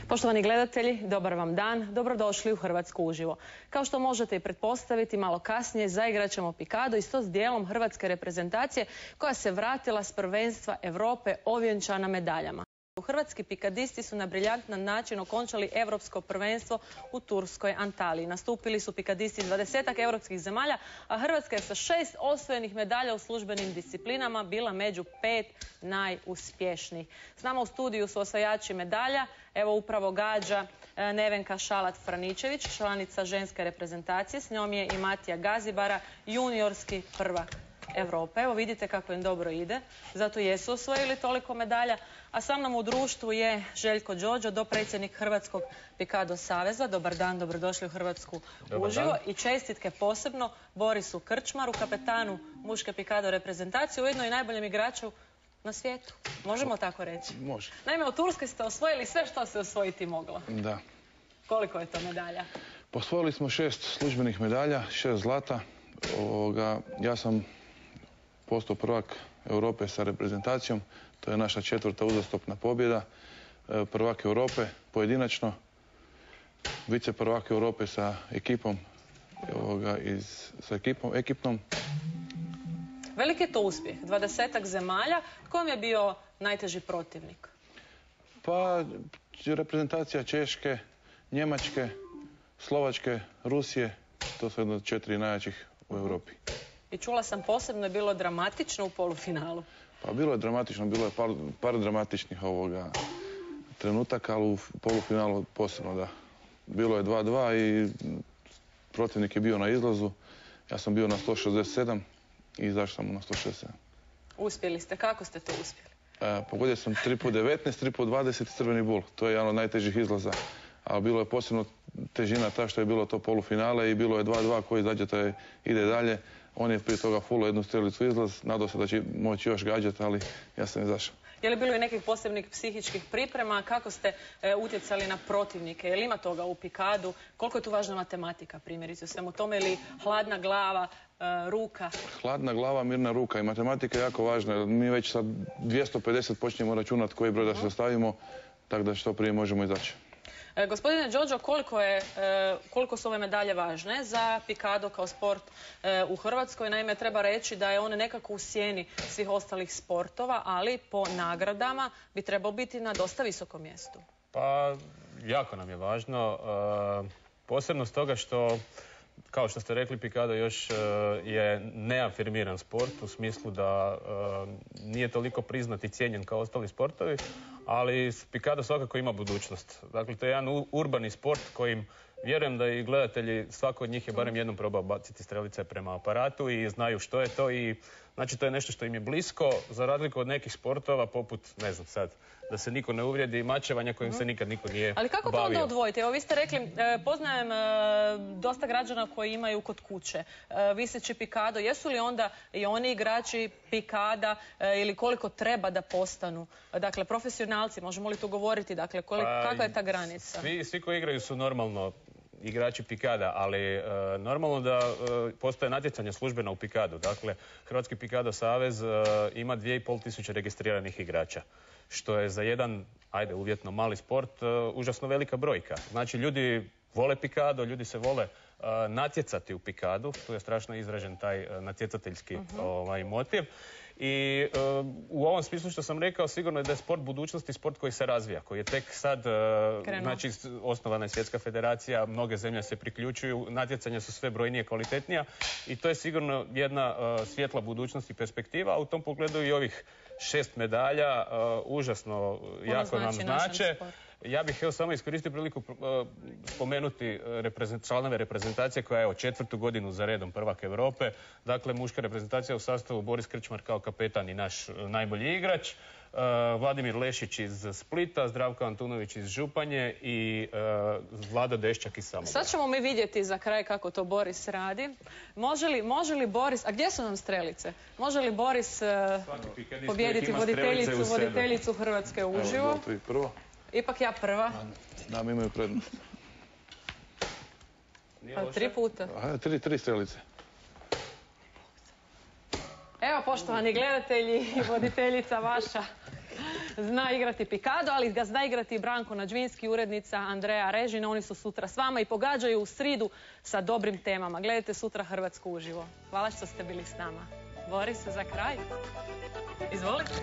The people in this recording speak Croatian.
Poštovani gledatelji, dobar vam dan, dobrodošli u Hrvatsku uživo. Kao što možete i pretpostaviti, malo kasnije zaigrat ćemo pikado i to s dijelom hrvatske reprezentacije koja se vratila s prvenstva Europe ovjenčana medaljama. Hrvatski pikadisti su na briljantan način okončali europsko prvenstvo u turskoj Antaliji. Nastupili su pikadisti iz 20-ak europskih zemalja, a Hrvatska je sa 6 osvojenih medalja u službenim disciplinama bila među 5 najuspješnijih. S nama u studiju su osvajači medalja. Evo upravo gađa Nevenka Šalat-Franičević, članica ženske reprezentacije. S njom je i Matija Gazibara, juniorski prvak Europe. Evo vidite kako im dobro ide, zato jesu osvojili toliko medalja. A sa mnom u društvu je Željko Đođo, dopredsjednik Hrvatskog pikado saveza. Dobar dan, dobrodošli u Hrvatsku uživo. I čestitke posebno Borisu Krčmaru, kapetanu muške pikado reprezentacije, ujedno i najboljem igraču na svijetu. Možemo tako reći? Može. Naime, u Turskoj ste osvojili sve što se osvojiti moglo. Da. Koliko je to medalja? Osvojili smo 6 službenih medalja, 6 zlata. Ja sam postao prvak Europe sa reprezentacijom. To je naša 4. uzastopna pobjeda. Prvak Europe pojedinačno. Vice prvak Europe sa ekipom. Ekipnom. Veliki je to uspjeh. 20-ak zemalja. Tko vam je bio najteži protivnik? Pa reprezentacija Češke, Njemačke, Slovačke, Rusije. To su jedno od 4 najjačih u Europi. I čula sam posebno je bilo dramatično u polufinalu. Pa bilo je dramatično, bilo je par dramatičnih trenutaka, ali u polufinalu posebno da. Bilo je 2:2 i protivnik je bio na izlazu. Ja sam bio na 167 i izašao sam na 167. Uspjeli ste. Kako ste to uspjeli? Pogodio sam 3x19, 3x20 i crveni bul. To je jedan od najtežih izlaza. Ali bilo je posebno težina ta što je bilo to polufinale i bilo je 2:2 koji izađe, to ide dalje. On je prije toga fulao jednu strelicu izlaz, nadao se da će moći još gađati, ali ja sam izašao. Je li bilo i nekih posebnih psihičkih priprema? Kako ste utjecali na protivnike? Je li ima toga u pikadu? Koliko je tu važna matematika, primjerice, u svemu tome, ili hladna glava, ruka? Hladna glava, mirna ruka i matematika je jako važna. Mi već sa 250 počnemo računati koji broj da se ostavimo, tako da što prije možemo izaći. Gospodine Đođo, koliko su ove medalje važne za pikado kao sport u Hrvatskoj? Naime, treba reći da je on nekako u sjeni svih ostalih sportova, ali po nagradama bi trebao biti na dosta visokom mjestu. Pa, jako nam je važno. Posebno stoga što, kao što ste rekli, pikado još je neafirmiran sport u smislu da nije toliko priznat i cijenjen kao ostali sportovi, ali pikado svakako ima budućnost. Dakle, to je jedan urbani sport kojim vjerujem da i gledatelji, svako od njih je barem jednom probao baciti strelice prema aparatu i znaju što je to i znači to je nešto što im je blisko, za razliku od nekih sportova poput, ne znam sad, da se niko ne uvrijedi, mačevanja kojim se nikad niko nije bavio. Ali kako to onda odvojiti? Evo vi ste rekli, poznajem dosta građana koji imaju kod kuće viseći pikado. Jesu li onda i oni igrači pikada ili koliko treba da postanu? Dakle, profesionalci, možemo li tu govoriti? Dakle, kakva je ta granica? Svi koji igraju su normalno igrači pikada, ali normalno da postoje natjecanja službena u pikadu. Dakle, Hrvatski pikado savez ima 2500 registriranih igrača, što je za jedan, ajde uvjetno, mali sport užasno velika brojka. Znači, ljudi vole pikado, ljudi se vole natjecati u pikadu, tu je strašno izražen taj natjecateljski motiv. I u ovom smislu što sam rekao, sigurno je da je sport budućnosti sport koji se razvija, koji je tek sad, znači osnovana je svjetska federacija, mnoge zemlje se priključuju, natjecanja su sve brojnije, kvalitetnija i to je sigurno jedna svjetla budućnost i perspektiva, a u tom pogledu i ovih 6 medalja užasno jako nam znače. Ja bih samo iskoristio priliku spomenuti članove reprezentacije koja je 4. godinu za redom prvak Europe. Dakle, muška reprezentacija u sastavu Boris Krčmar kao kapetan i naš najbolji igrač, Vladimir Lešić iz Splita, Zdravko Antunović iz Županje i Vlado Deščak iz Samobora. Sad ćemo mi vidjeti za kraj kako to Boris radi. Može li Boris, a gdje su nam strelice? Može li Boris pobijediti voditeljicu Hrvatske uživo? Ipak ja prva. Nam imaju prednost. Pa 3 puta. Tri strelice. Evo, poštovani gledatelji i voditeljica vaša zna igrati pikado, ali ga zna igrati i Branko Nađvinski, urednica Andreja Režina. Oni su sutra s vama i pogađaju u sridu sa dobrim temama. Gledajte sutra Hrvatsku uživo. Hvala što ste bili s nama. Bori se za kraj. Izvolite.